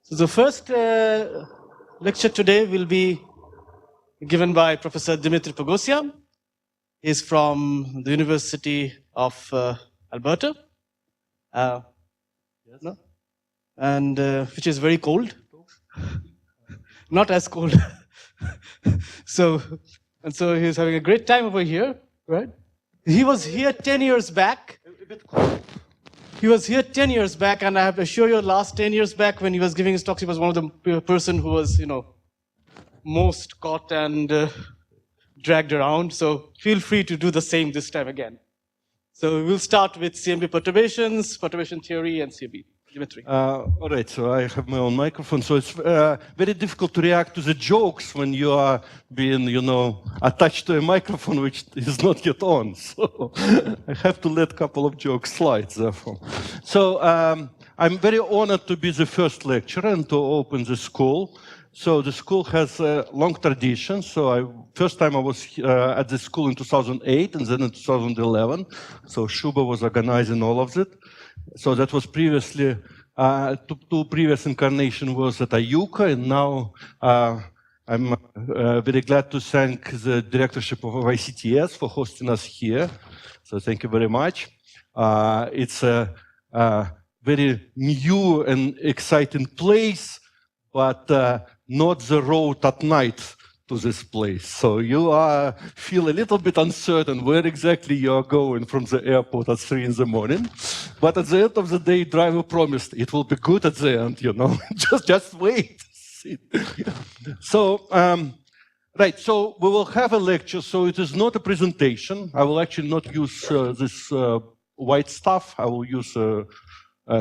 So the first lecture today will be given by Professor Dimitri Pogosyan. He's from the University of Alberta, no? And which is very cold, not as cold. So he's having a great time over here, right? He was here 10 years back. He was here 10 years back, and I have to assure you, last 10 years back, when he was giving his talks, he was one of the person who was, most caught and dragged around. So feel free to do the same this time again. So we'll start with CMB perturbations, perturbation theory, and CMB. Dimitri. All right, so I have my own microphone, so it's very difficult to react to the jokes when you are being, attached to a microphone which is not yet on. So I have to let a couple of jokes slide, therefore. So I'm very honored to be the first lecturer and to open the school. So the school has a long tradition. So first time I was at the school in 2008 and then in 2011. So Subha was organizing all of it. So that was previously, two previous incarnation was at IUCA, and now I'm very glad to thank the directorship of ICTS for hosting us here. So thank you very much. It's a very new and exciting place, but not the road at night to this place. So you feel a little bit uncertain where exactly you are going from the airport at 3 in the morning. But at the end of the day, driver promised it will be good at the end, just wait. So, right, so we will have a lecture. So it is not a presentation. I will actually not use this white stuff. I will use a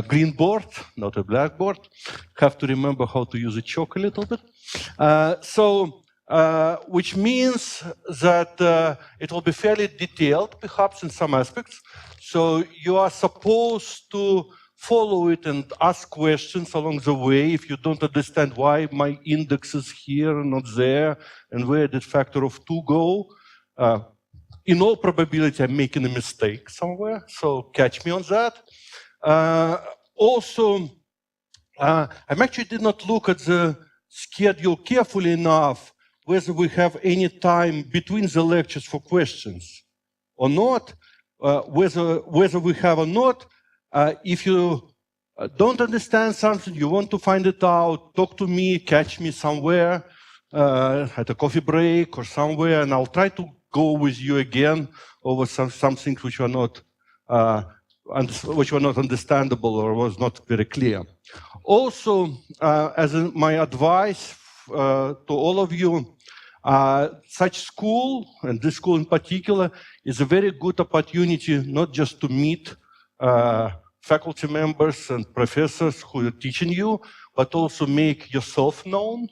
green board, not a blackboard. Have to remember how to use a chalk a little bit. Which means that it will be fairly detailed, perhaps in some aspects. So you are supposed to follow it and ask questions along the way if you don't understand why my index is here and not there, and where did factor of 2 go. In all probability, I'm making a mistake somewhere, so catch me on that. Also, I actually did not look at the schedule carefully enough whether we have any time between the lectures for questions or not, whether we have or not. If you don't understand something, you want to find it out, talk to me, catch me somewhere at a coffee break or somewhere, and I'll try to go with you again over some things which are not understandable or was not very clear. Also, as my advice to all of you, such school, and this school in particular, is a very good opportunity not just to meet faculty members and professors who are teaching you, but also make yourself known,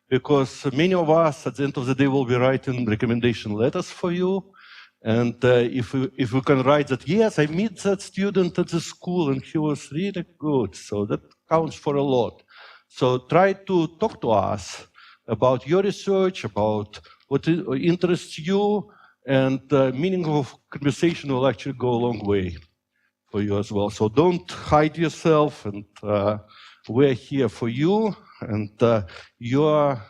because many of us at the end of the day will be writing recommendation letters for you. And if we can write that, yes, I met that student at the school and he was really good, so that counts for a lot. So try to talk to us about your research, about what interests you, and meaningful conversation will actually go a long way for you as well. So don't hide yourself, and we're here for you, and you're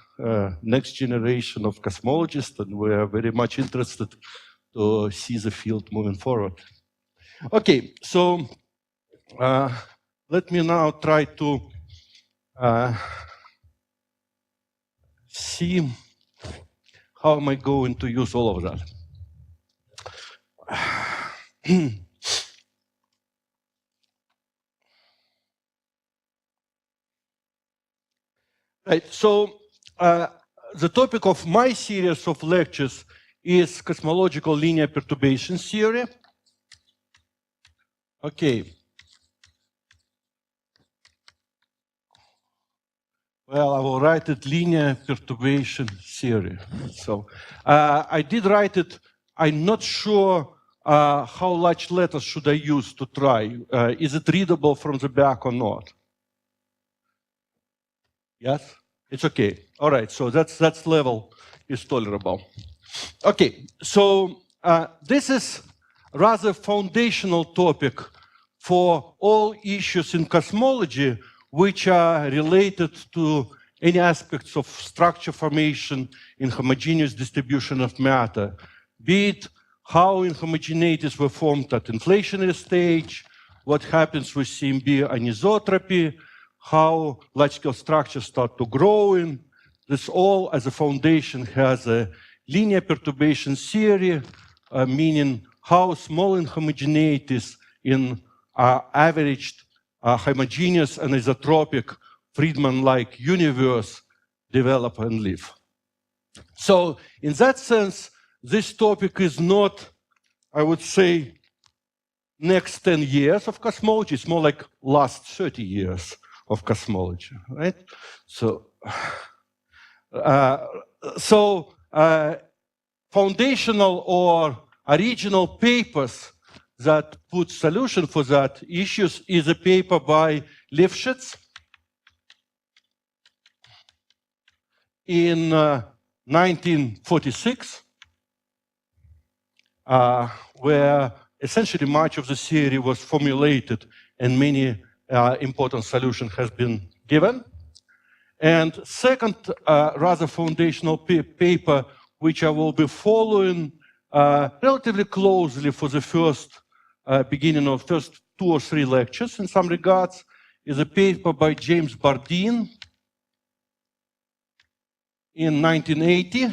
next generation of cosmologists, and we're very much interested to see the field moving forward. Okay, so let me now try to see how am I going to use all of that. Right, so the topic of my series of lectures is cosmological linear perturbation theory. Okay. Well, I will write it linear perturbation theory. So I did write it. I'm not sure how large letters should I use to try. Is it readable from the back or not? Yes? It's okay. All right, so that's level is tolerable. Okay, so this is rather foundational topic for all issues in cosmology which are related to any aspects of structure formation in homogeneous distribution of matter, be it how inhomogeneities were formed at inflationary stage, what happens with CMB anisotropy, how large-scale structures start to grow in. This all, as a foundation, has a linear perturbation theory, meaning how small inhomogeneities in averaged homogeneous and isotropic Friedman-like universe develop and live. So in that sense, this topic is not, I would say, next 10 years of cosmology. It's more like last 30 years of cosmology, right? So, foundational or original papers that put solution for that issues is a paper by Lifshitz in 1946, where essentially much of the theory was formulated and many important solution has been given. And second, rather foundational paper, which I will be following relatively closely for the first beginning of first 2 or 3 lectures in some regards, is a paper by James Bardeen in 1980,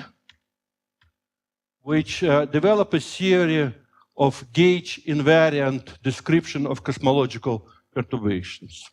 which developed a theory of gauge invariant description of cosmological perturbations.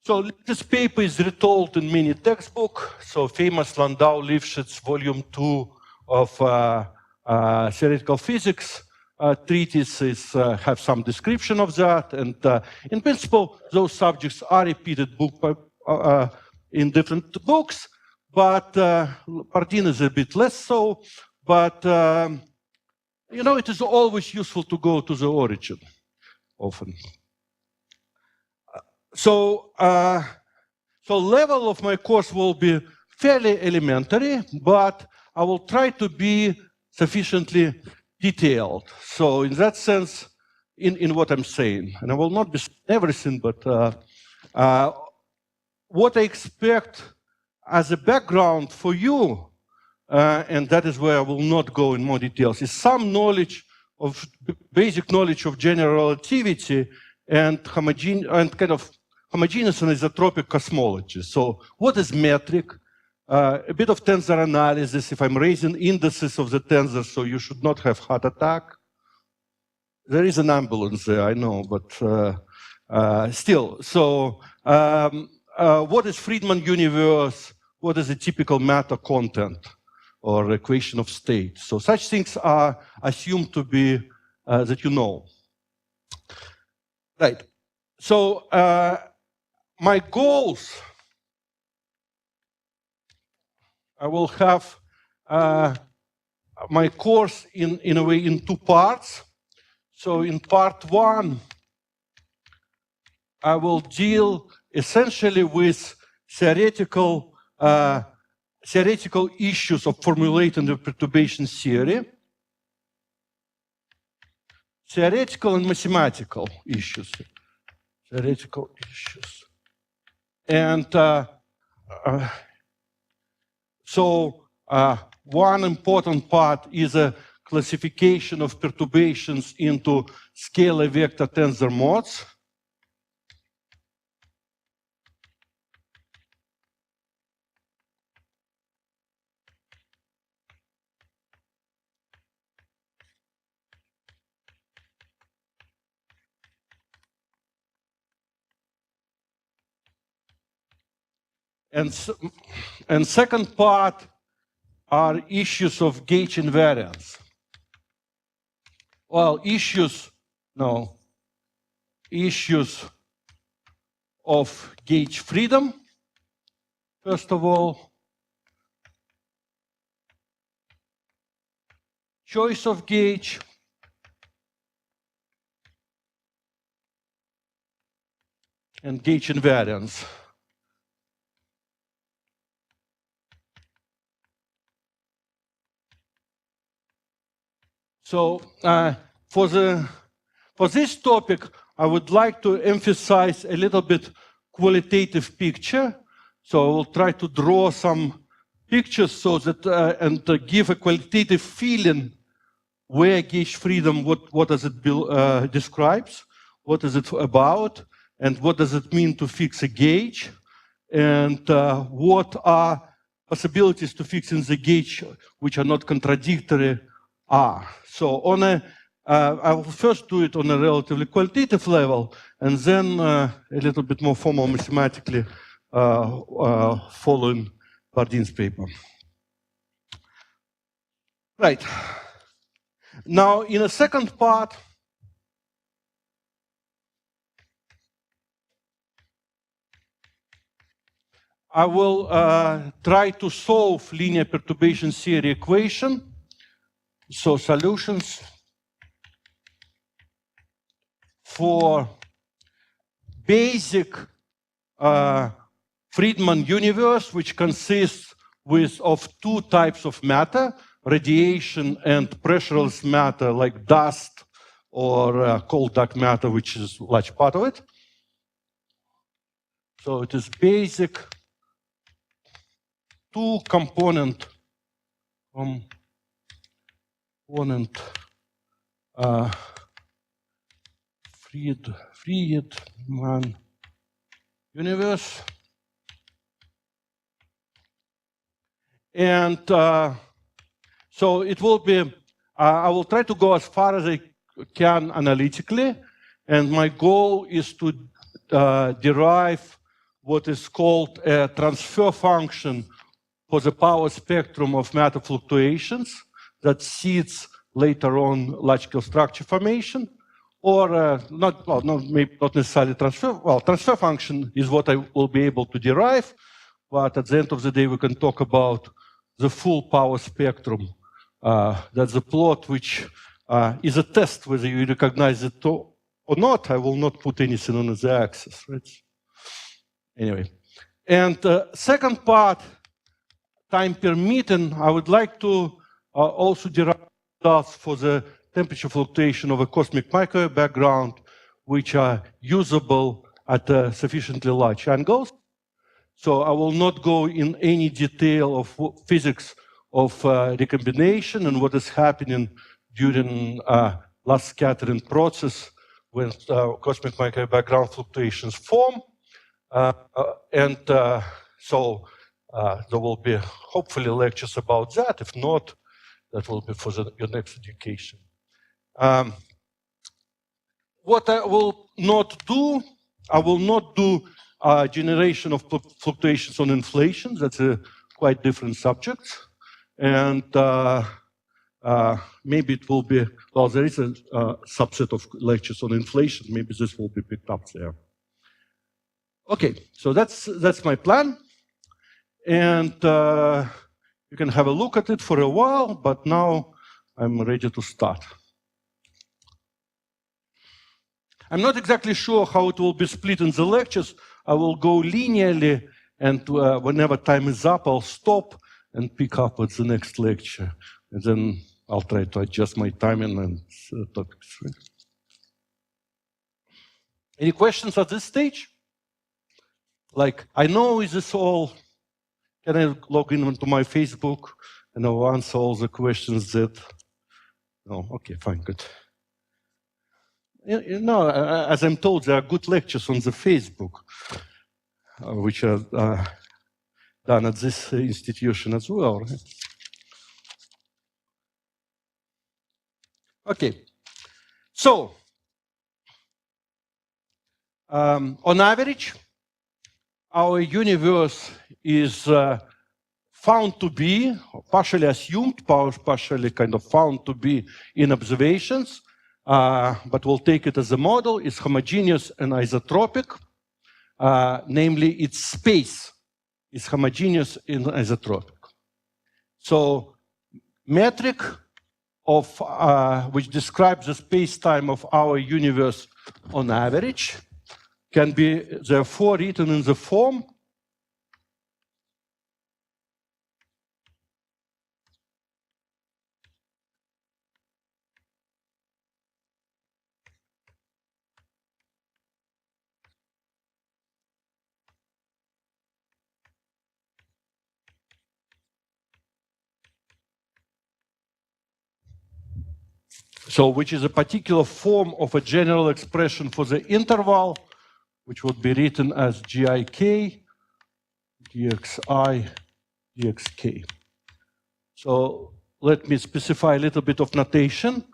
So this paper is retold in many textbooks. So famous Landau-Lifshitz volume 2 of theoretical physics treatises have some description of that. And in principle, those subjects are repeated in different books, but Bardeen is a bit less so. But, you know, it is always useful to go to the origin often. So, so level of my course will be fairly elementary, but I will try to be sufficiently detailed. So in that sense, in what I'm saying, and I will not be saying everything, but what I expect as a background for you, and that is where I will not go in more details, is some knowledge of basic knowledge of general relativity and kind of homogeneous and isotropic cosmology. So what is metric? A bit of tensor analysis. If I'm raising indices of the tensor, so you should not have heart attack. There is an ambulance there, I know, but still. So what is Friedman universe? What is a typical matter content or equation of state? So such things are assumed to be that you know. Right. So my goals, I will have my course in a way in 2 parts. So in part 1, I will deal essentially with theoretical issues of formulating the perturbation theory, theoretical and mathematical issues. Theoretical issues. And so one important part is a classification of perturbations into scalar vector tensor modes. And second part are issues of gauge invariance. Well, issues of gauge freedom, first of all, choice of gauge, and gauge invariance. So for this topic, I would like to emphasize a little bit qualitative picture. So I will try to draw some pictures so that and give a qualitative feeling where gauge freedom, what does it describes, what is it about, and what does it mean to fix a gauge, and what are possibilities to fixing the gauge which are not contradictory are. So on I will first do it on a relatively qualitative level, and then a little bit more formal mathematically following Bardeen's paper. Right. Now, in a second part, I will try to solve linear perturbation theory equation. So solutions for basic Friedman universe, which consists of two types of matter, radiation and pressureless matter like dust or cold dark matter, which is a large part of it. So it is basic two-component Friedman universe. And so it will be, I will try to go as far as I can analytically, and my goal is to derive what is called a transfer function for the power spectrum of matter fluctuations that seeds later on large-scale structure formation, or maybe not necessarily transfer. Well, transfer function is what I will be able to derive, but at the end of the day, we can talk about the full power spectrum. That's a plot which is a test whether you recognize it or not. I will not put anything on the axis, right? Anyway, and second part, time permitting, I would like to also derive results for the temperature fluctuation of a cosmic microwave background, which are usable at sufficiently large angles. So I will not go in any detail of physics of recombination and what is happening during last scattering process when cosmic microwave background fluctuations form. So there will be hopefully lectures about that. If not, that will be for your next education. What I will not do, I will not do generation of fluctuations on inflation. That's a quite different subject. And maybe it will be, well, there is a subset of lectures on inflation. Maybe this will be picked up there. Okay, so that's my plan. And you can have a look at it for a while, but now I'm ready to start. I'm not exactly sure how it will be split in the lectures. I will go linearly, and whenever time is up, I'll stop and pick up at the next lecture. And then I'll try to adjust my timing and topics. Any questions at this stage? Like, I know, is this all? Can I log in onto my Facebook and I'll answer all the questions that? No, okay, fine, good. You know, as I'm told, there are good lectures on the Facebook, which are done at this institution as well. Right? Okay, so on average, our universe is found to be, partially assumed, partially kind of found to be in observations, but we'll take it as a model, is homogeneous and isotropic. Namely, its space is homogeneous and isotropic. So metric of which describes the space-time of our universe on average can be therefore written in the form so which is a particular form of a general expression for the interval, which would be written as GIK, DXI, DXK. So let me specify a little bit of notation.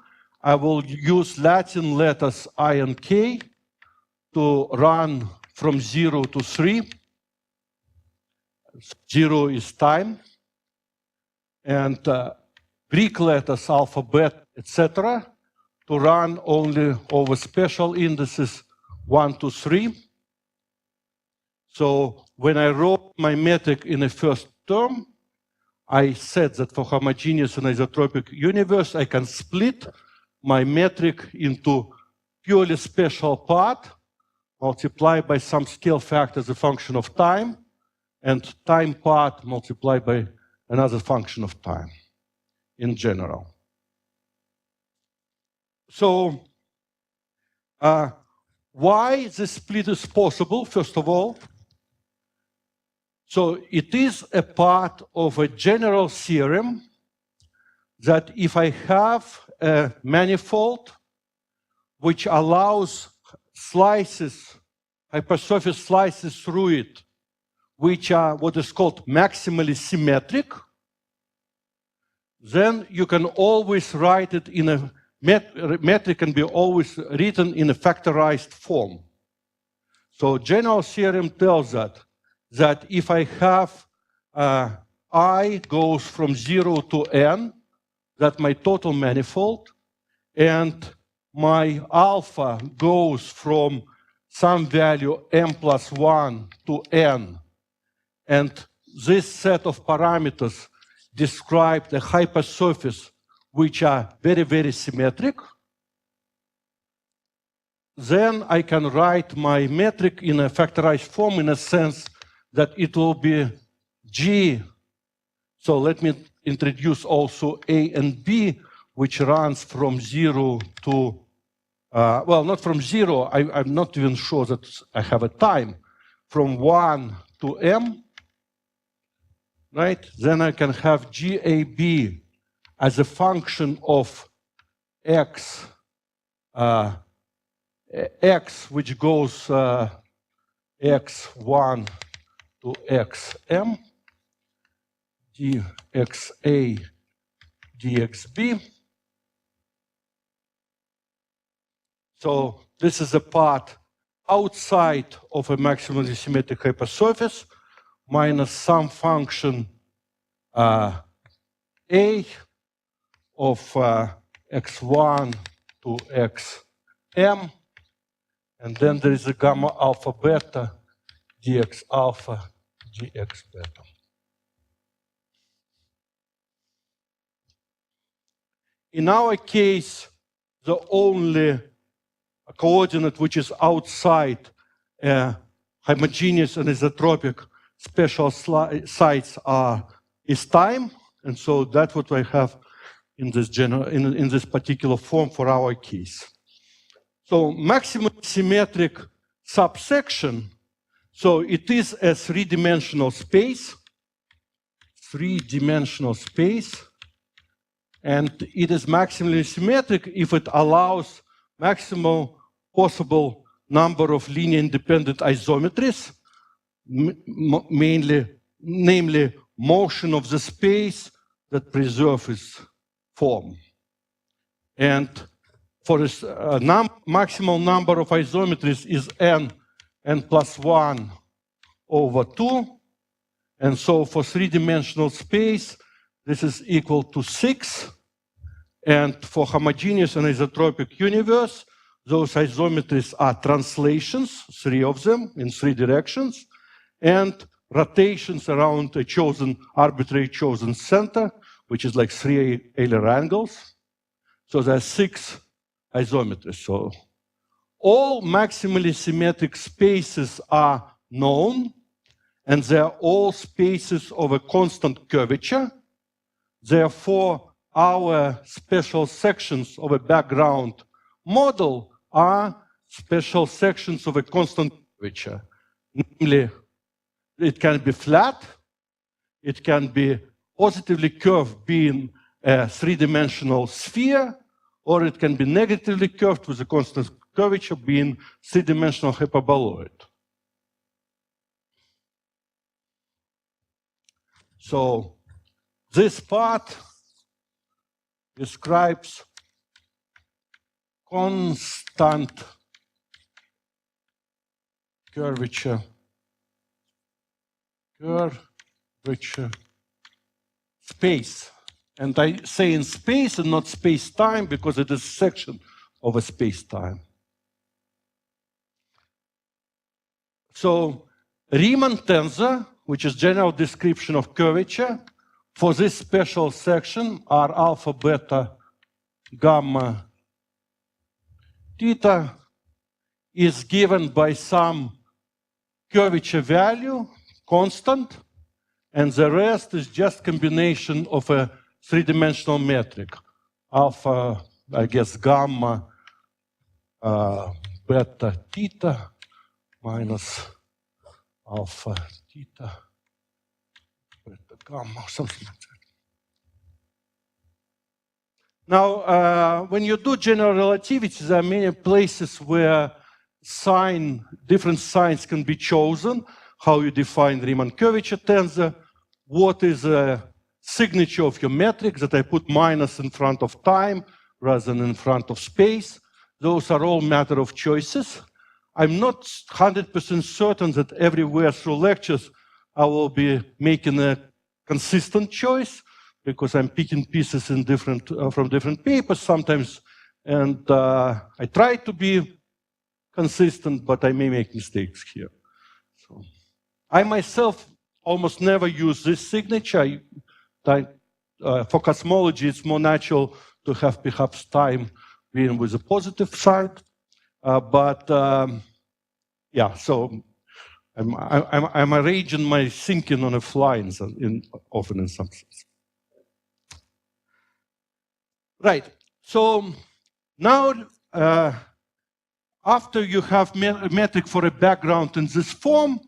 I will use Latin letters I and K to run from 0 to 3. 0 is time. And Greek letters, alphabet, etc., to run only over special indices 1 to 3. So when I wrote my metric in the first term, I said that for homogeneous and isotropic universe, I can split my metric into purely special part, multiplied by some scale factor as a function of time, and time part multiplied by another function of time in general. So why this split is possible, first of all? So it is a part of a general theorem that if I have a manifold which allows slices, hypersurface slices through it, which are what is called maximally symmetric, then you can always write it in a metric can be always written in a factorized form. So general theorem tells that if I have I goes from 0 to n, that my total manifold, and my alpha goes from some value m plus 1 to n, and this set of parameters describe the hypersurface which are very, very symmetric, then I can write my metric in a factorized form in a sense that it will be G. So let me introduce also A and B, which runs from 0 to, well, not from 0, I'm not even sure that I have a time, from 1 to m, right? Then I can have GAB as a function of x, x which goes x1 to xm, dxa, dxb. So this is a part outside of a maximally symmetric hypersurface minus some function a of x1 to xm, and then there is a gamma alpha beta dx alpha dx beta. In our case, the only coordinate which is outside homogeneous and isotropic special sites is time, and so that's what I have in this in this particular form for our case. So maximum symmetric subsection, so it is a three-dimensional space, and it is maximally symmetric if it allows maximal possible number of linear independent isometries, namely motion of the space that preserves its form. And for a maximal number of isometries is n plus 1 over 2. And so for three-dimensional space, this is equal to 6. And for homogeneous and isotropic universe, those isometries are translations, 3 of them in 3 directions, and rotations around a arbitrary chosen center, which is like 3 Euler angles. So there are 6 isometries. So all maximally symmetric spaces are known, and they are all spaces of a constant curvature. Therefore, our special sections of a background model are special sections of a constant curvature. Namely, it can be flat, it can be positively curved being a three-dimensional sphere, or it can be negatively curved with a constant curvature being three-dimensional hyperboloid. So this part describes constant curvature space. And I say in space and not space-time because it is a section of a space-time. So Riemann tensor, which is general description of curvature, for this special section are alpha, beta, gamma, theta, is given by some curvature value, constant, and the rest is just combination of a three-dimensional metric. Alpha, I guess, gamma, beta, theta, minus alpha, theta, beta, gamma, or something like that. Now, when you do general relativity, there are many places where different signs can be chosen. How you define Riemann curvature tensor, what is the signature of your metric, that I put minus in front of time rather than in front of space. Those are all matter of choices. I'm not 100% certain that everywhere through lectures I will be making a consistent choice, because I'm picking pieces in from different papers sometimes, and I try to be consistent, but I may make mistakes here. So I myself almost never use this signature. For cosmology, it's more natural to have perhaps time being with the positive side, yeah. So I'm arranging my thinking on a fly often in some sense. Right. So now, after you have a metric for a background in this form,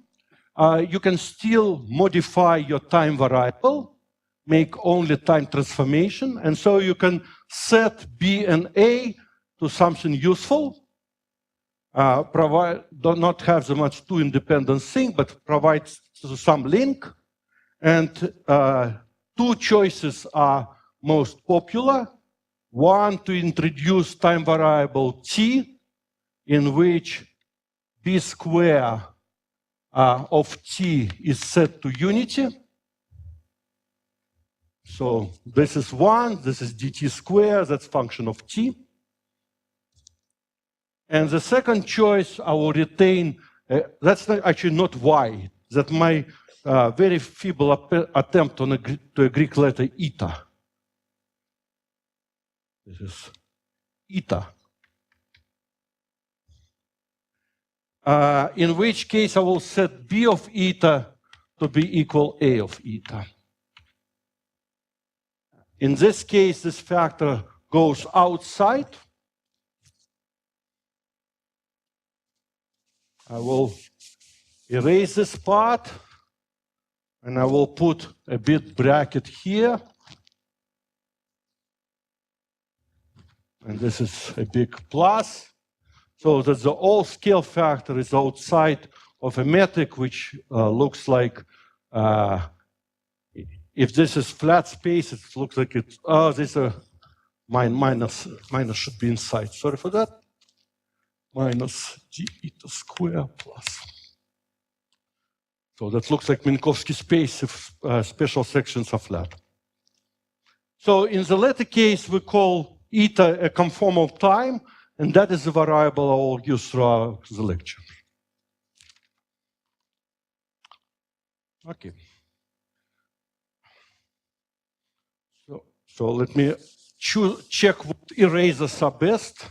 you can still modify your time variable, make only time transformation, and so you can set B and A to something useful, do not have so much two independent thing, but provides some link. And two choices are most popular. One, to introduce time variable t, in which b square of t is set to unity. So this is 1, this is dt squared, that's function of t. And the second choice, I will retain, that's actually not y, that my very feeble attempt on to a Greek letter eta. This is eta. In which case I will set b of eta to be equal a of eta. In this case, this factor goes outside. I will erase this part, and I will put a bit bracket here. And this is a big plus, so that the all scale factor is outside of a metric, which looks like, if this is flat space, it looks like it's, oh, this minus should be inside. Sorry for that. Minus d eta square plus. So that looks like Minkowski space if special sections are flat. So in the latter case, we call eta a conformal time, and that is the variable I will use throughout the lecture. Okay. So let me check what erasers are best.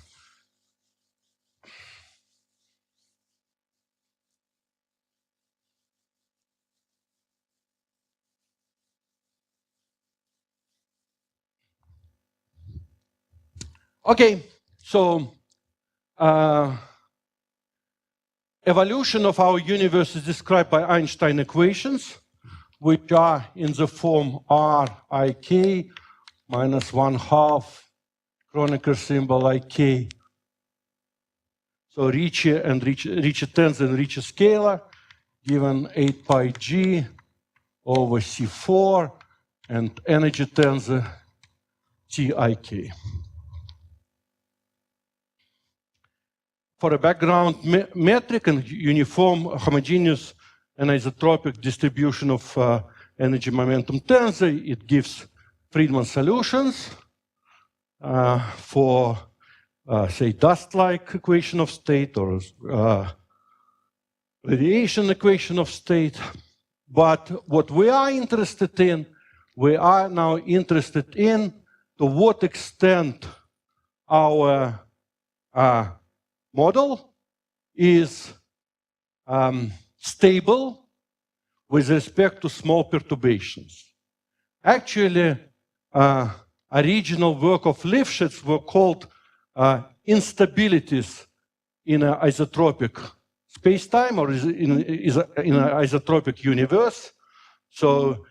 Okay, so evolution of our universe is described by Einstein equations, which are in the form RIK minus 1/2 Kronecker symbol IK. So Rishi and Rishi tensor and Rishi scalar given 8 pi g over C4 and energy tensor TIK. For a background metric and uniform homogeneous and isotropic distribution of energy momentum tensor, it gives Friedman solutions for say dust-like equation of state or radiation equation of state. But what we are interested in, we are now interested in to what extent our model is stable with respect to small perturbations. Actually, original work of Lifshitz were called instabilities in an isotropic space-time or in an isotropic universe. So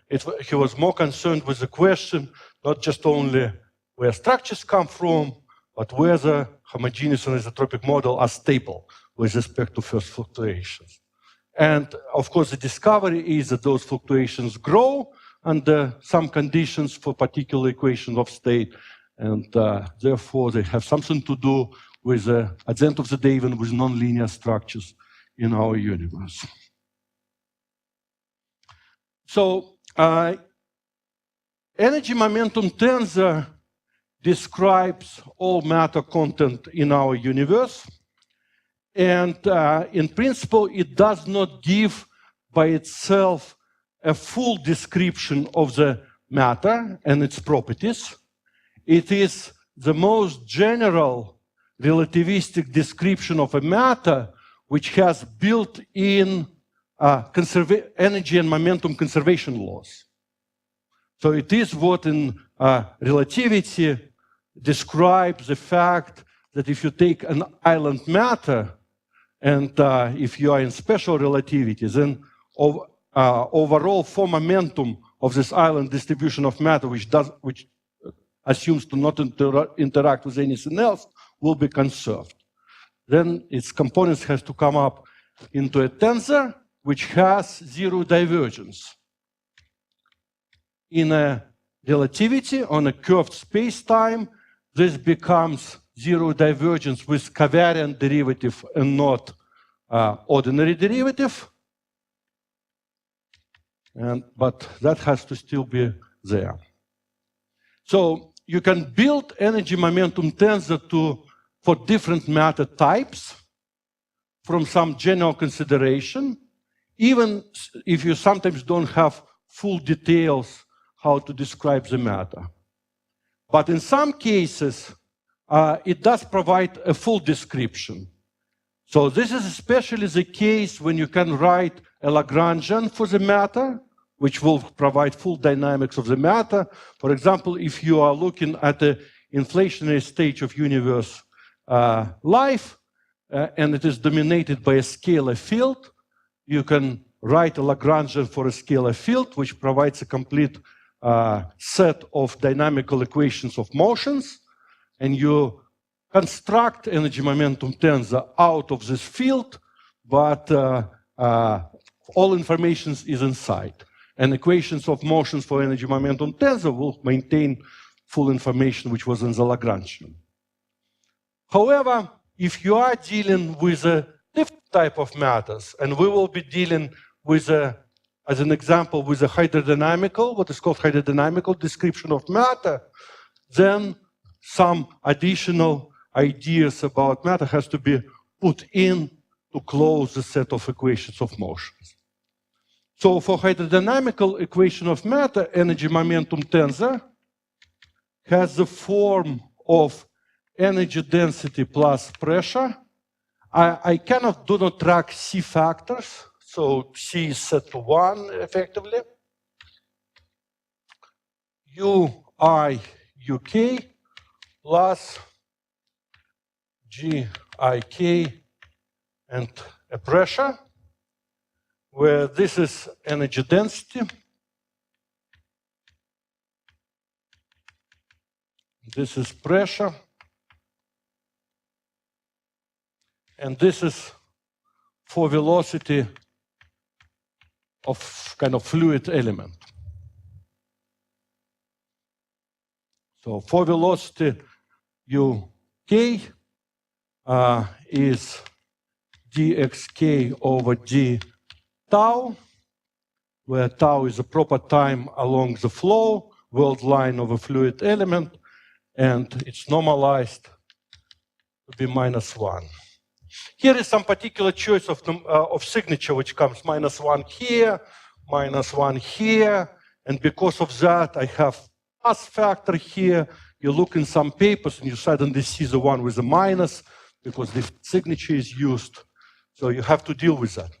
he was more concerned with the question, not just only where structures come from, but whether homogeneous and isotropic model are stable with respect to first fluctuations. And of course, the discovery is that those fluctuations grow under some conditions for particular equations of state, and therefore they have something to do with, at the end of the day, even with nonlinear structures in our universe. So energy momentum tensor describes all matter content in our universe. And in principle, it does not give by itself a full description of the matter and its properties. It is the most general relativistic description of a matter which has built-in energy and momentum conservation laws. So it is what in relativity describes the fact that if you take an island matter and if you are in special relativity, then overall form momentum of this island distribution of matter, which assumes to not interact with anything else, will be conserved. Then its components has to come up into a tensor which has zero divergence. In a relativity on a curved space-time, this becomes zero divergence with covariant derivative and not ordinary derivative. But that has to still be there. So you can build energy momentum tensor for different matter types from some general consideration, even if you sometimes don't have full details how to describe the matter. But in some cases, it does provide a full description. So this is especially the case when you can write a Lagrangian for the matter, which will provide full dynamics of the matter. For example, if you are looking at the inflationary stage of universe life, and it is dominated by a scalar field, you can write a Lagrangian for a scalar field, which provides a complete set of dynamical equations of motions, and you construct energy momentum tensor out of this field, but all information is inside. And equations of motions for energy momentum tensor will maintain full information which was in the Lagrangian. However, if you are dealing with a different type of matters, and we will be dealing with as an example, with a hydrodynamical, what is called hydrodynamical description of matter, then some additional ideas about matter has to be put in to close the set of equations of motions. So for hydrodynamical equation of matter, energy momentum tensor has the form of energy density plus pressure. I do not track C factors, so C is set to 1 effectively. UI UK plus GIK and a pressure, where this is energy density, this is pressure, and this is for velocity of kind of fluid element. So for velocity, UK is dxk over d tau, where tau is a proper time along the flow, world line of a fluid element, and it's normalized to be -1. Here is some particular choice of signature, which comes -1 here, -1 here, and because of that, I have plus factor here. You look in some papers and you suddenly see the one with a minus because the signature is used. So you have to deal with that.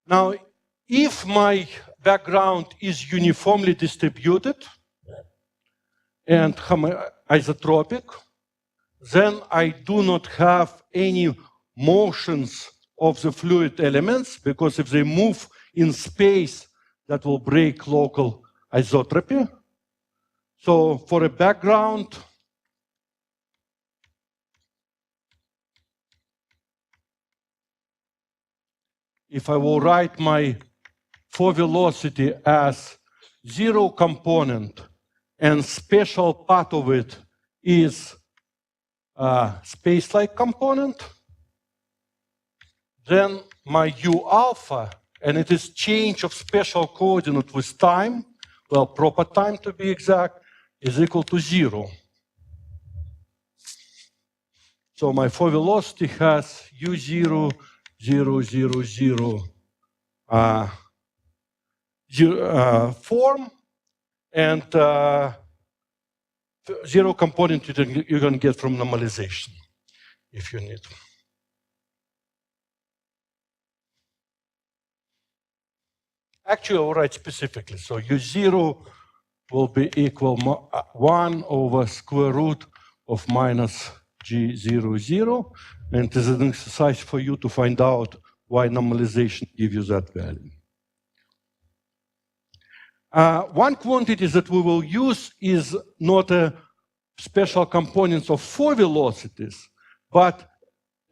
Now, if my background is uniformly distributed and isotropic, then I do not have any motions of the fluid elements, because if they move in space, that will break local isotropy. So for a background, if I will write my for velocity as 0 component and special part of it is a space-like component, then my u alpha, and it is change of special coordinate with time, well, proper time to be exact, is equal to 0. So my for velocity has u0, 0, 0, 0 form, and 0 component you're going to get from normalization if you need. Actually, I'll write specifically. So u0 will be equal 1 over square root of minus g0, 0. And it is an exercise for you to find out why normalization gives you that value. One quantity that we will use is not a special components of four velocities, but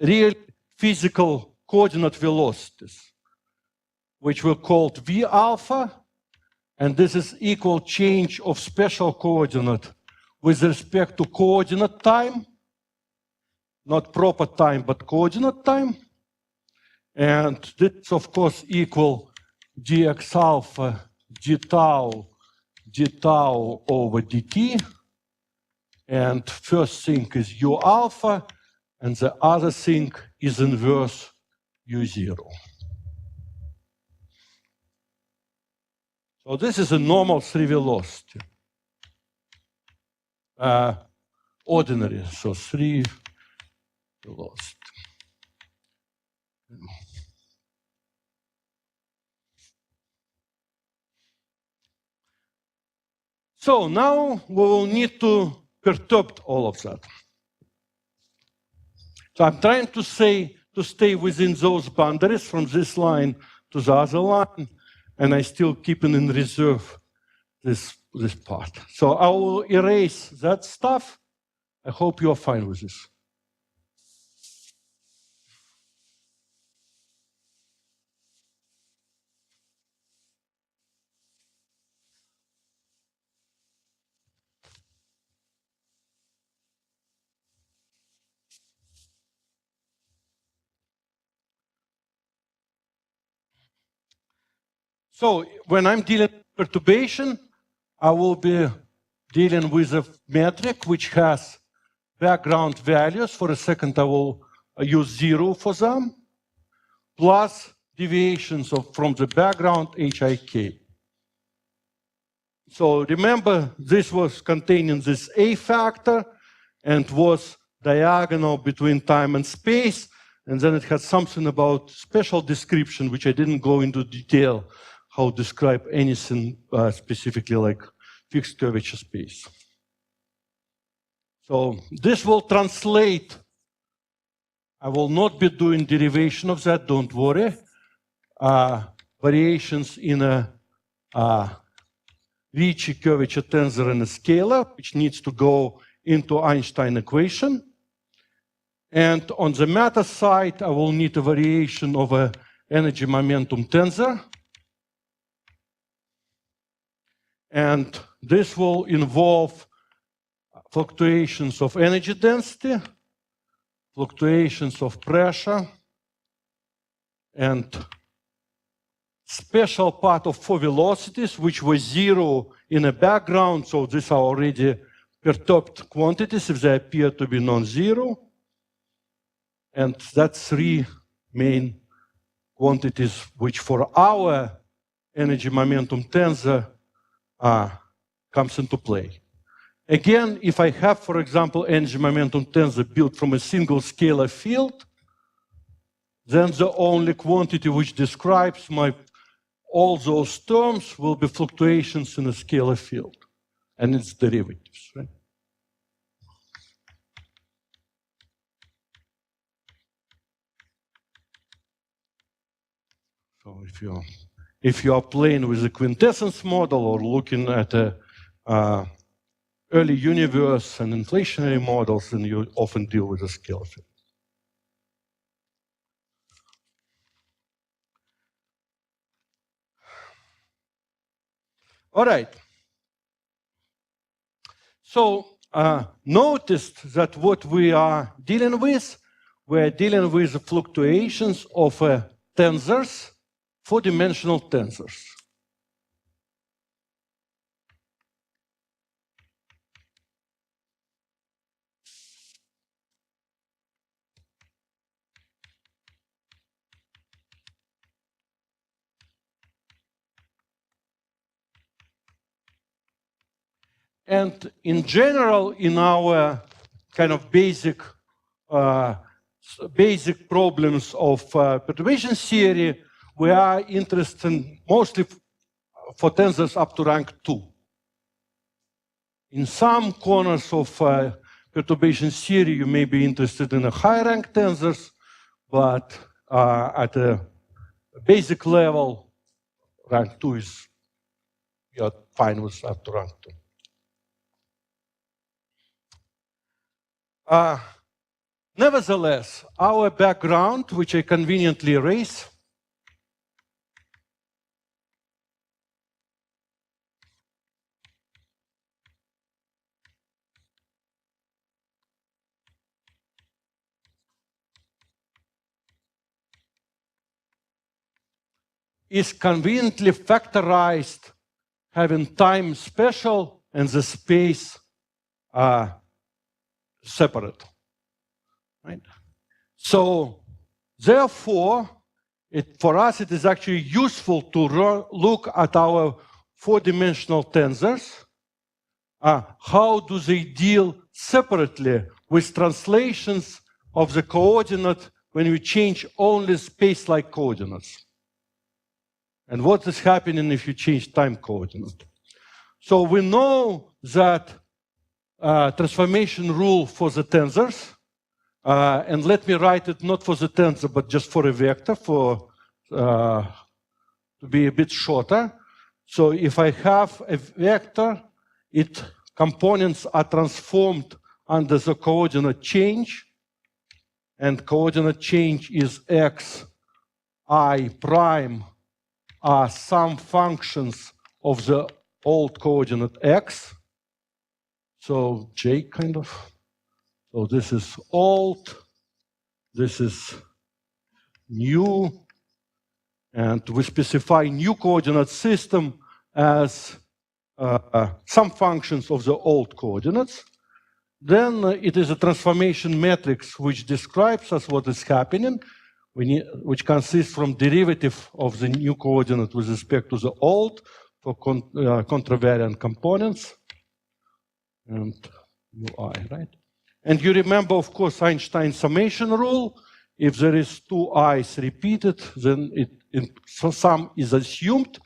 real physical coordinate velocities, which were called V alpha, and this is equal change of special coordinate with respect to coordinate time, not proper time, but coordinate time. And this, of course, equal dx alpha d tau over dt. And first thing is u alpha, and the other thing is inverse u0. So this is a normal three velocity. Ordinary, so three velocity. So now we will need to perturb all of that. So I'm trying to stay within those boundaries from this line to the other line, and I still keep in reserve this part. So I will erase that stuff. I hope you are fine with this. So when I'm dealing with perturbation, I will be dealing with a metric which has background values. For a second, I will use 0 for them, plus deviations from the background HIK. So remember, this was containing this A factor and was diagonal between time and space. And then it had something about special description, which I didn't go into detail. how to describe anything specifically like fixed curvature space. So this will translate. I will not be doing derivation of that, don't worry. Variations in a Rishi curvature tensor and a scalar, which needs to go into Einstein equation. And on the matter side, I will need a variation of a energy momentum tensor. And this will involve fluctuations of energy density, fluctuations of pressure, and special part of 4 velocities, which was 0 in the background. So these are already perturbed quantities if they appear to be non-zero. And that's 3 main quantities which for our energy momentum tensor comes into play. Again, if I have, for example, energy momentum tensor built from a single scalar field, then the only quantity which describes all those terms will be fluctuations in a scalar field and its derivatives, right? So if you are playing with a quintessence model or looking at a early universe and inflationary models, then you often deal with a scalar field. All right. So notice that what we are dealing with, we're dealing with the fluctuations of tensors, 4-dimensional tensors. And in general, in our kind of basic problems of perturbation theory, we are interested mostly for tensors up to rank 2. In some corners of perturbation theory, you may be interested in a high rank tensors, but at a basic level, rank 2 is, you're fine with up to rank 2. Nevertheless, our background, which I conveniently erase, is conveniently factorized, having time special and the space separate. Right? So, therefore, for us, it is actually useful to look at our 4-dimensional tensors. How do they deal separately with translations of the coordinate when we change only space-like coordinates? And what is happening if you change time coordinate? So we know that transformation rule for the tensors, and let me write it not for the tensor, but just for a vector, to be a bit shorter. So if I have a vector, its components are transformed under the coordinate change, and coordinate change is x, I prime are some functions of the old coordinate x. So j kind of. So this is old, this is new, and we specify new coordinate system as some functions of the old coordinates. Then it is a transformation matrix which describes us what is happening, which consists from derivative of the new coordinate with respect to the old for contravariant components, and ui, right? And you remember, of course, Einstein's summation rule. If there is 2 i's repeated, then sum is assumed.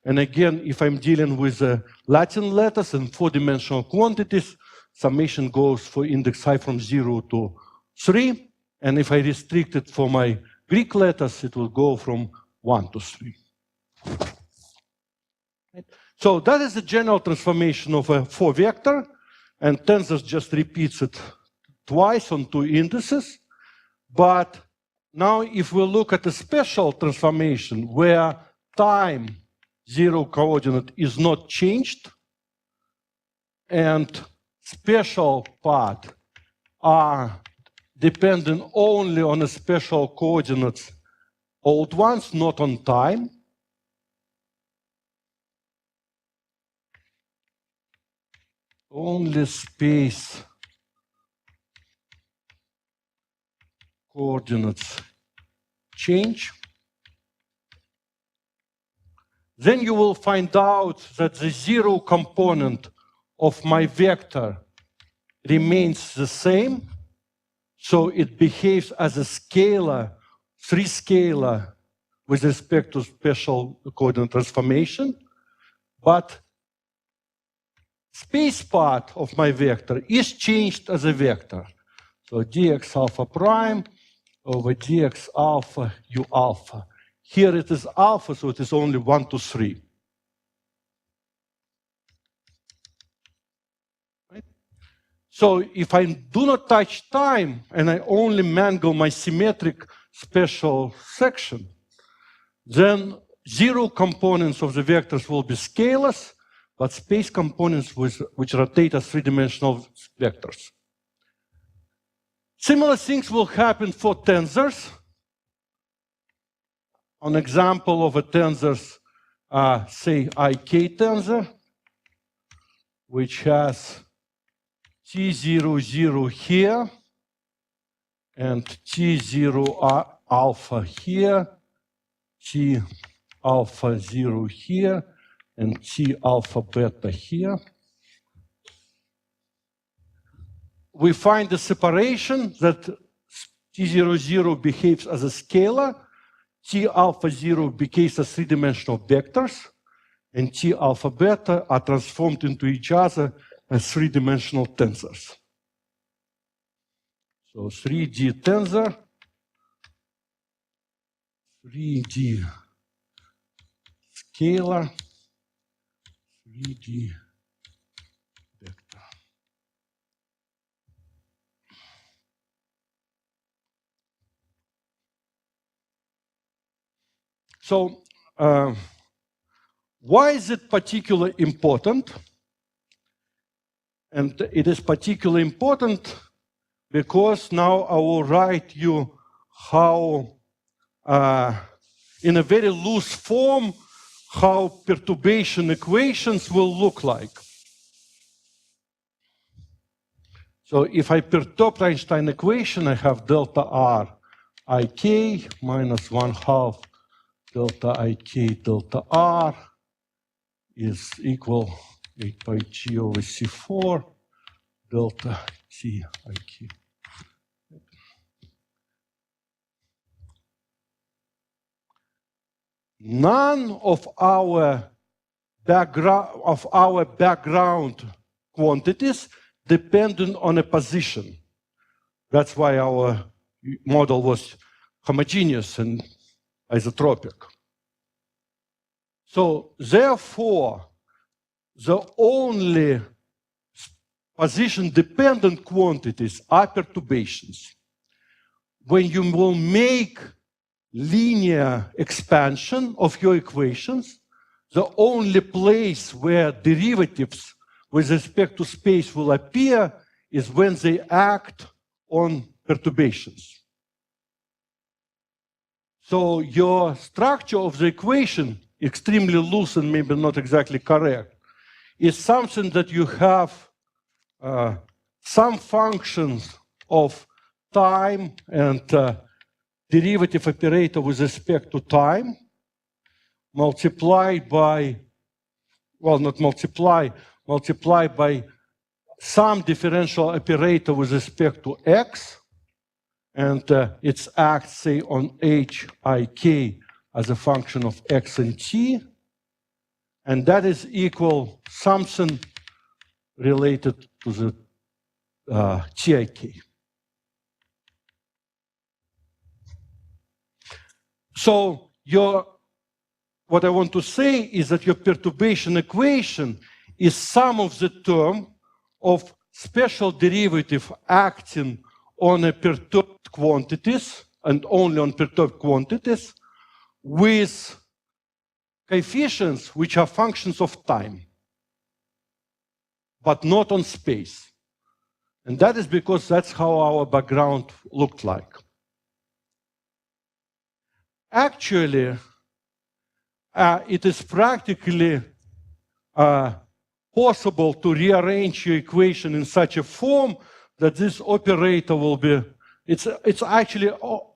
And again, if I'm dealing with Latin letters and four-dimensional quantities, summation goes for index I from 0 to 3. And if I restrict it for my Greek letters, it will go from 1 to 3. So that is the general transformation of a four-vector, and tensors just repeats it twice on two indices. But now if we look at a special transformation where time zero coordinate is not changed, and special part are dependent only on the special coordinates, old ones, not on time. Only space coordinates change. Then you will find out that the zero component of my vector remains the same. So it behaves as a scalar, three scalar with respect to special coordinate transformation. But space part of my vector is changed as a vector. So dx alpha prime over dx alpha u alpha. Here it is alpha, so it is only 1 to 3. Right? So if I do not touch time and I only mangle my symmetric special section, then zero components of the vectors will be scalars, but space components which rotate as three-dimensional vectors. Similar things will happen for tensors. An example of a tensors, say IK tensor, which has T00 here and T0 alpha here, T alpha 0 here, and T alpha beta here. We find the separation that T00 behaves as a scalar, T alpha 0 behaves as three-dimensional vectors, and T alpha beta are transformed into each other as three-dimensional tensors. So 3D tensor, 3D scalar, 3D vector. So why is it particularly important? And it is particularly important because now I will write you how, in a very loose form, how perturbation equations will look like. So if I perturb the Einstein equation, I have delta R IK minus 1/2 delta IK delta R is equal 8 pi G over C4 delta T IK. None of our background quantities dependent on a position. That's why our model was homogeneous and isotropic. So therefore, the only position-dependent quantities are perturbations. When you will make linear expansion of your equations, the only place where derivatives with respect to space will appear is when they act on perturbations. So your structure of the equation, extremely loose and maybe not exactly correct, is something that you have some functions of time and derivative operator with respect to time, multiplied by, well, not multiply by some differential operator with respect to x, and its acts, say, on HIK as a function of x and t. and that is equal something related to the TIK. So what I want to say is that your perturbation equation is sum of the term of special derivative acting on a perturbed quantities and only on perturbed quantities with coefficients which are functions of time, but not on space. And that is because that's how our background looked like. Actually, it is practically possible to rearrange your equation in such a form that this operator will be, it's actually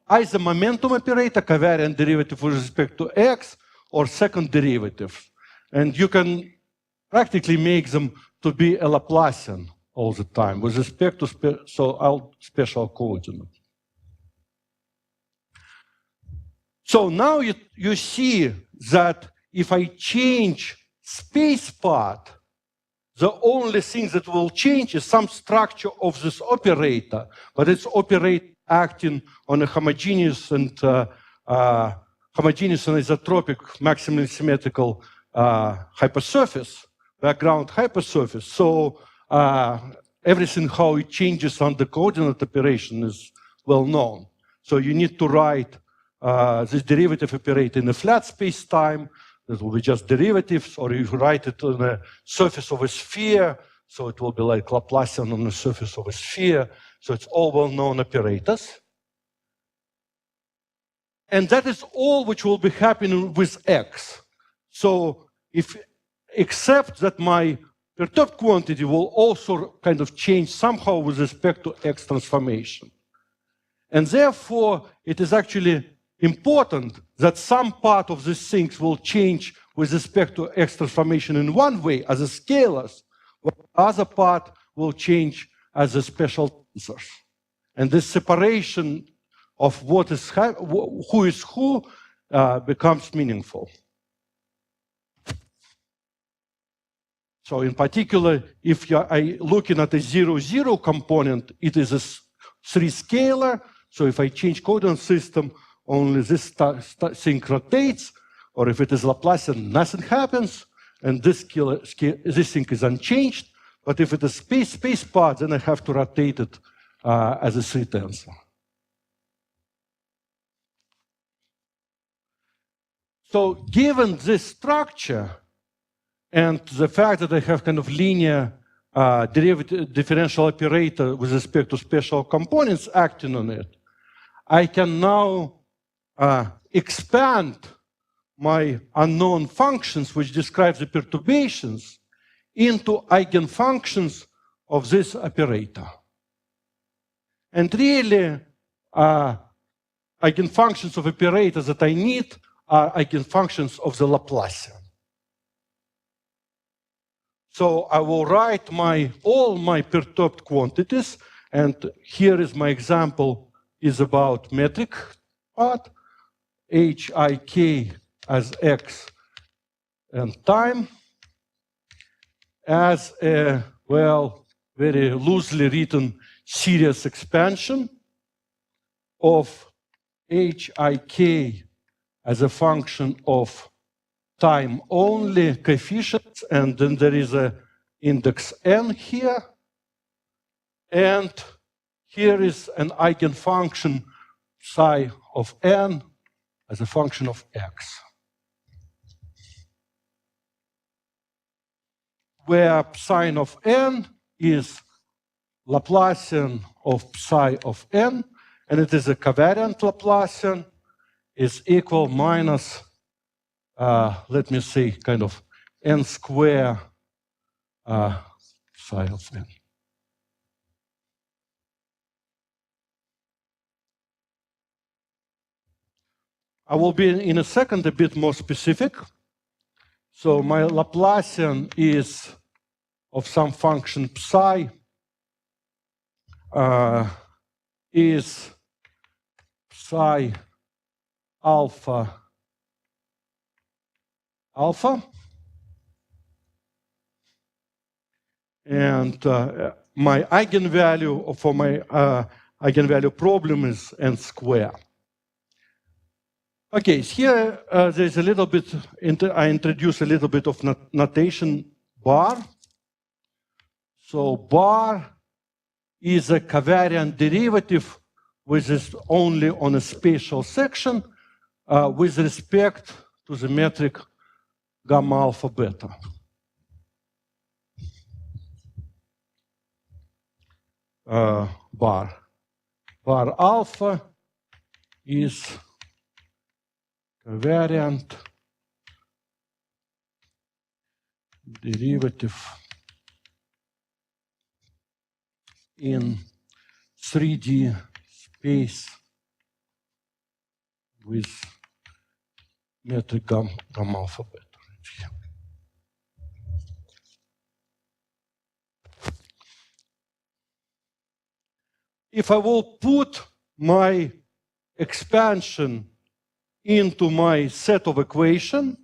either momentum operator, covariant derivative with respect to x, or second derivative. And you can practically make them to be a Laplacian all the time with respect to special coordinate. So now you see that if I change space part, the only thing that will change is some structure of this operator, but it's operator acting on a homogeneous and isotropic maximally symmetrical hypersurface, background hypersurface. So everything how it changes on the coordinate operation is well known. So you need to write this derivative operator in a flat space-time. That will be just derivatives, or you write it on the surface of a sphere, so it will be like Laplacian on the surface of a sphere. So it's all well-known operators. And that is all which will be happening with x. So except that my perturbed quantity will also kind of change somehow with respect to x transformation. And therefore, it is actually important that some part of these things will change with respect to x transformation in one way as a scalars, while the other part will change as a special tensors. And this separation of what is who is who becomes meaningful. So in particular, if you are looking at a 0,0 component, it is a 3 scalar. So if I change coordinate system, only this thing rotates, or if it is Laplacian, nothing happens, and this thing is unchanged. But if it is space part, then I have to rotate it as a 3 tensor. So given this structure, and the fact that I have kind of linear derivative differential operator with respect to special components acting on it, I can now expand my unknown functions, which describe the perturbations, into eigenfunctions of this operator. And really, eigenfunctions of operators that I need are eigenfunctions of the Laplacian. So I will write all my perturbed quantities, and here is my example is about metric part, HIK as x and time, as a, well, very loosely written series expansion of HIK as a function of time only coefficients, and then there is a index n here, and here is an eigenfunction psi of n as a function of x, where psi of n is Laplacian of psi of n, and it is a covariant Laplacian, is equal minus, let me say, kind of n square psi of n. I will be in a second a bit more specific. So my Laplacian is of some function psi is psi alpha alpha, and my eigenvalue for my eigenvalue problem is n square. Okay, here there's a little bit, I introduce a little bit of notation bar. So bar is a covariant derivative which is only on a spatial section with respect to the metric gamma alpha beta. Bar alpha is covariant derivative in 3D space with metric gamma alpha beta. If I will put my expansion into my set of equation,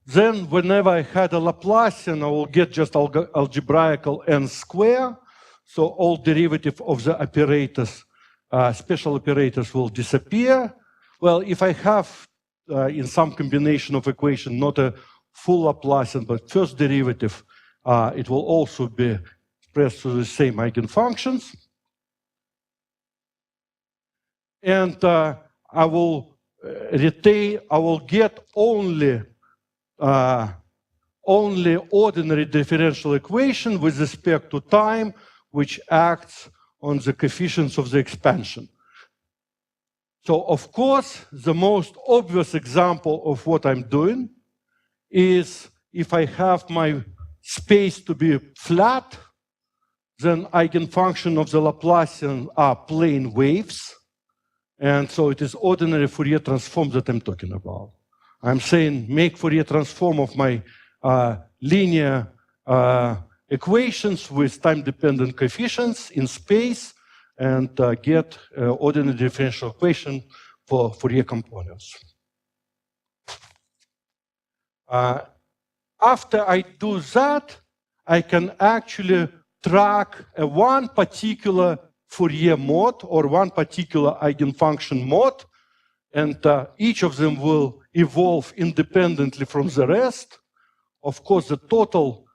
then whenever I had a Laplacian, I will get just algebraical n square. So all derivative of the operators, special operators will disappear. Well, if I have in some combination of equation, not a full Laplacian, but first derivative, it will also be expressed to the same eigenfunctions. And I will retain, I will get only ordinary differential equation with respect to time, which acts on the coefficients of the expansion. So, of course, the most obvious example of what I'm doing is if I have my space to be flat, then eigenfunction of the Laplacian are plane waves. And so it is ordinary Fourier transform that I'm talking about. I'm saying make Fourier transform of my linear equations with time-dependent coefficients in space and get ordinary differential equation for Fourier components. After I do that, I can actually track one particular Fourier mode or one particular eigenfunction mode, and each of them will evolve independently from the rest. Of course, the total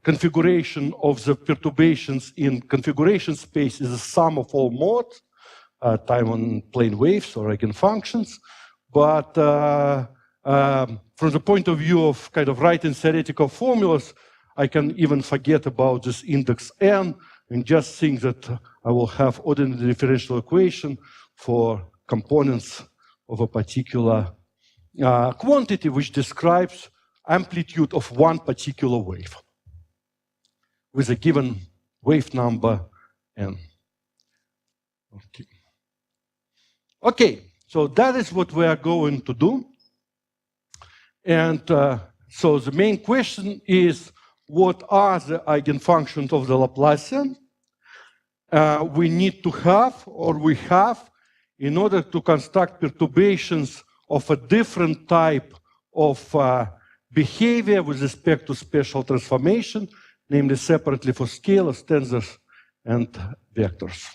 configuration of the perturbations in configuration space is the sum of all modes, time on plane waves or eigenfunctions. But from the point of view of kind of writing theoretical formulas, I can even forget about this index n and just think that I will have ordinary differential equation for components of a particular quantity which describes amplitude of one particular wave with a given wave number n. Okay, so that is what we are going to do. And so the main question is, what are the eigenfunctions of the Laplacian we need to have, or we have, in order to construct perturbations of a different type of behavior with respect to special transformation, namely separately for scalars, tensors, and vectors.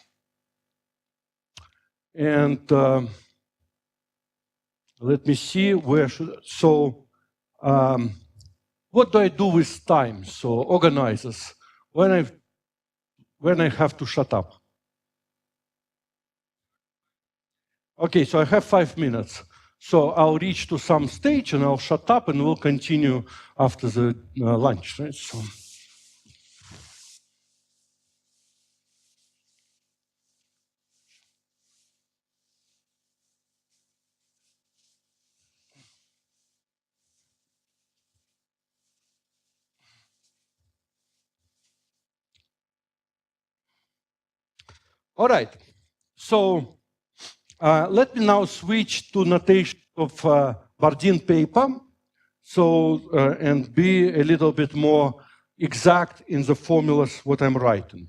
And let me see where should, so what do I do with time? So organizers, when I have to shut up. Okay, so I have 5 minutes. So I'll reach to some stage and I'll shut up and we'll continue after the lunch, right? So. All right, so let me now switch to notation of Bardeen paper, so and be a little bit more exact in the formulas what I'm writing.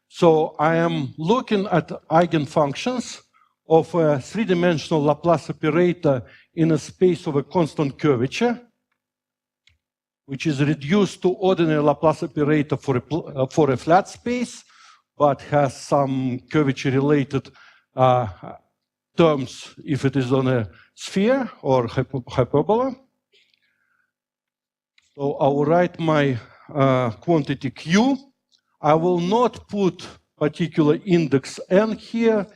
So I am looking at eigenfunctions of a three-dimensional Laplace operator in a space of a constant curvature. which is reduced to ordinary Laplace operator for a flat space, but has some curvature-related terms if it is on a sphere or hyperbola. So I will write my quantity Q. I will not put particular index n here,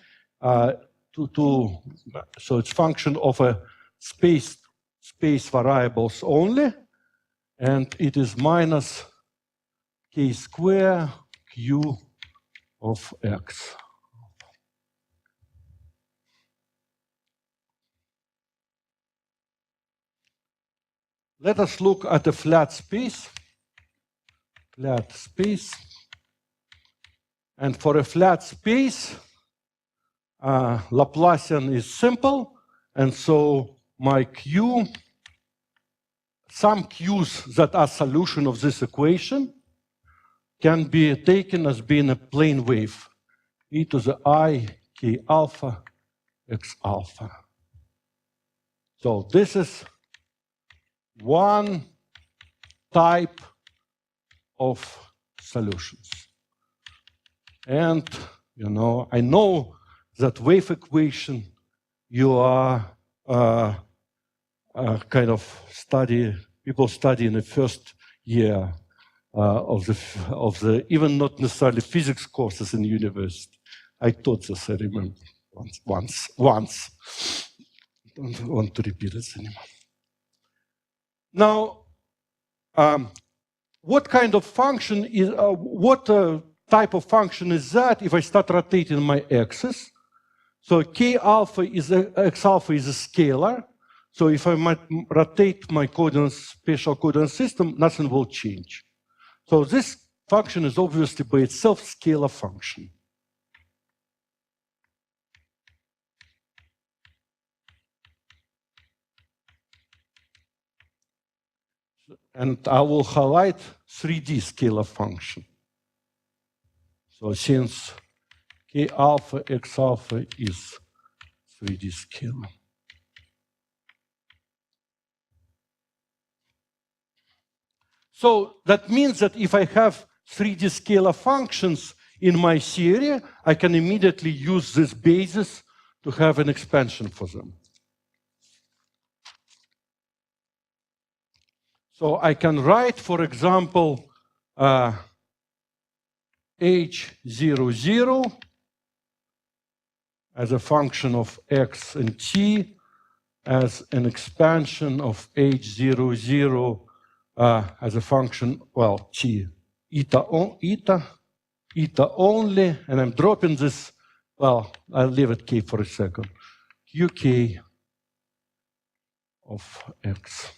so it's function of a space variables only, and it is minus k square Q of x. Let us look at a flat space. And for a flat space, Laplacian is simple, and so my Q, some Q's that are solution of this equation can be taken as being a plane wave, e to the I k alpha x alpha. So this is one type of solutions. And, you know, I know that wave equation you are kind of people study in the first year of the even not necessarily physics courses in university. I taught this, I remember, once. Don't want to repeat it anymore. Now, what kind of function is, type of function is that if I start rotating my axis? So k alpha is x alpha is a scalar. So if I might rotate my spatial coordinate system, nothing will change. So this function is obviously by itself scalar function. And I will highlight 3D scalar function. So since k alpha x alpha is 3D scalar. So that means that if I have 3D scalar functions in my theory, I can immediately use this basis to have an expansion for them. So I can write, for example, H00 as a function of x and t as an expansion of H00 as a function, well, t, eta only, and I'm dropping this, well, I'll leave it k for a second, qk of x,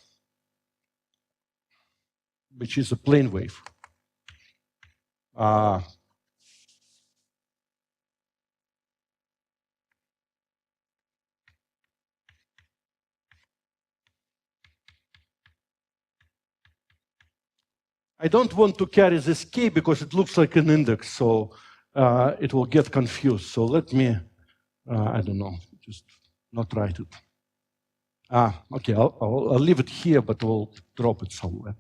which is a plane wave. I don't want to carry this k because it looks like an index, so it will get confused. So let me, I don't know, just not write it. Okay, I'll leave it here, but we'll drop it somewhere.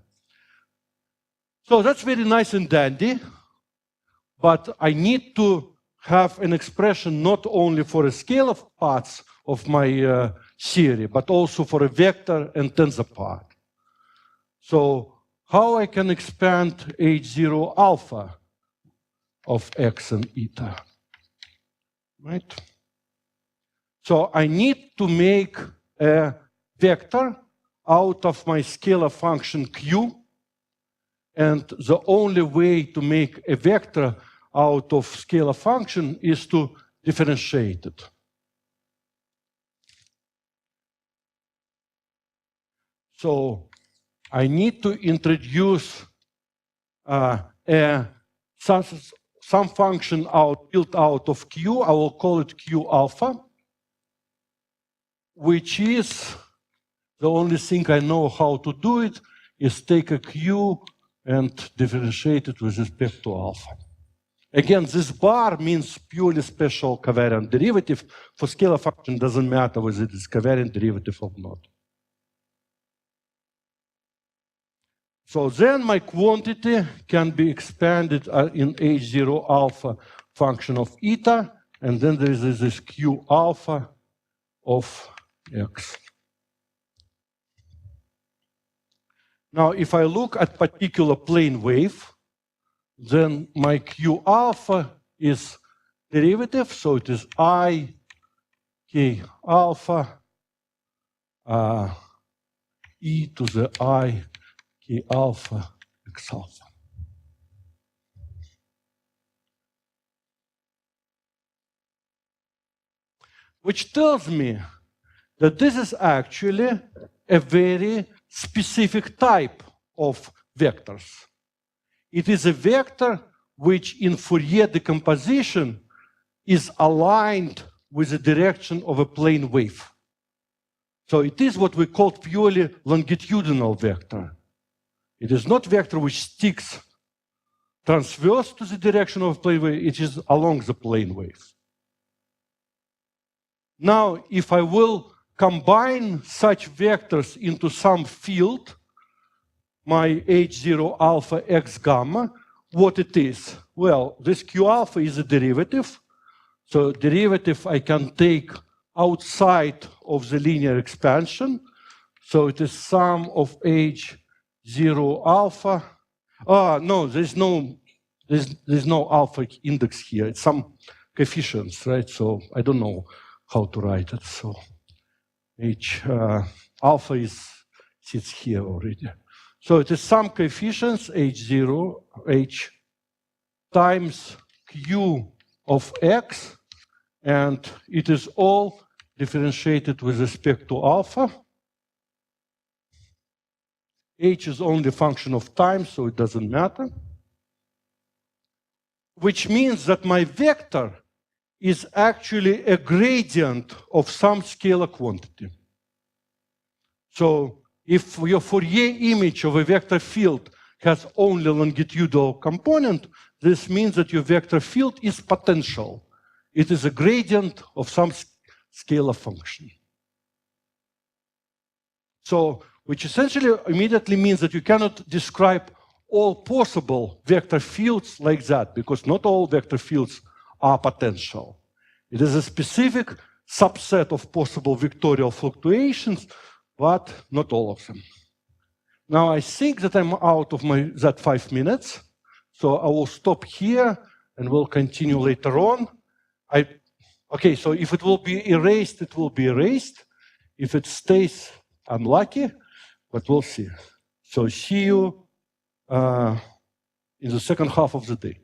So that's very nice and dandy, but I need to have an expression not only for a scalar parts of my theory, but also for a vector and tensor part. So how I can expand H0 alpha of x and eta, right? So I need to make a vector out of my scalar function q, and the only way to make a vector out of scalar function is to differentiate it. So I need to introduce some function built out of q. I will call it q alpha, which is the only thing I know how to do it is take a q and differentiate it with respect to alpha. Again, this bar means purely special covariant derivative. For scalar function, it doesn't matter whether it is covariant derivative or not. So then my quantity can be expanded in H0 alpha function of eta, and then there is this Q alpha of X. Now, if I look at particular plane wave, then my Q alpha is derivative, so it is I K alpha e to the I K alpha X alpha. Which tells me that this is actually a very specific type of vectors. It is a vector which in Fourier decomposition is aligned with the direction of a plane wave. So it is what we call purely longitudinal vector. It is not vector which sticks transverse to the direction of a plane wave, it is along the plane wave. Now, if I will combine such vectors into some field, my H0 alpha X gamma, what it is? Well, this Q alpha is a derivative. So derivative I can take outside of the linear expansion. So it is sum of H0 alpha. No, there's no alpha index here. It's some coefficients, right? So I don't know how to write it. So H alpha sits here already. So it is some coefficients H0, H times Q of X, and it is all differentiated with respect to alpha. H is only a function of time, so it doesn't matter. Which means that my vector is actually a gradient of some scalar quantity. So if your Fourier image of a vector field has only a longitudinal component, this means that your vector field is potential. It is a gradient of some scalar function. So, which essentially immediately means that you cannot describe all possible vector fields like that, because not all vector fields are potential. It is a specific subset of possible vectorial fluctuations, but not all of them. Now I think that I'm out of that 5 minutes, so I will stop here and we'll continue later on. Okay, so if it will be erased, it will be erased. If it stays, I'm lucky, but we'll see. So see you in the second half of the day.